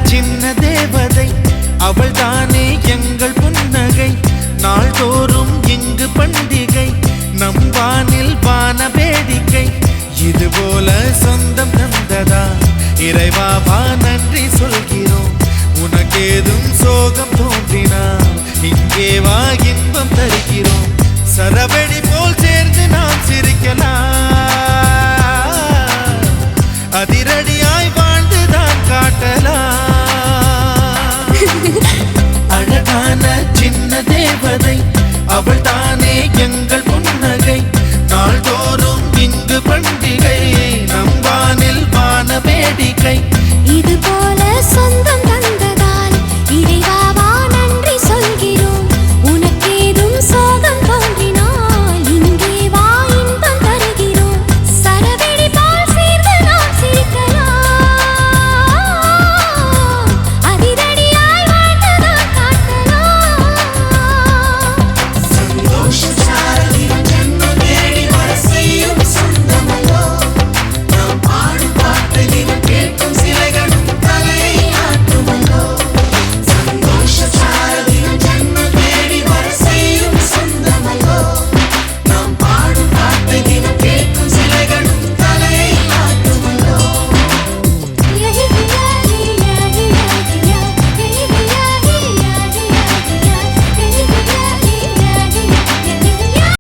சின்ன தேவதை அவள் தானே எங்கள் புன்னகை நாள்தோறும் இங்கு பண்டிகை நம் வானில் வான வேடிக்கை இதுபோல சொந்தம் தந்ததா இறைவாவா நன்றி சொல்கிறோம் உனக்கேதும் சோகம் தோன்றினா இங்கே வா இன்பம் தருகிறோம் சரவெடி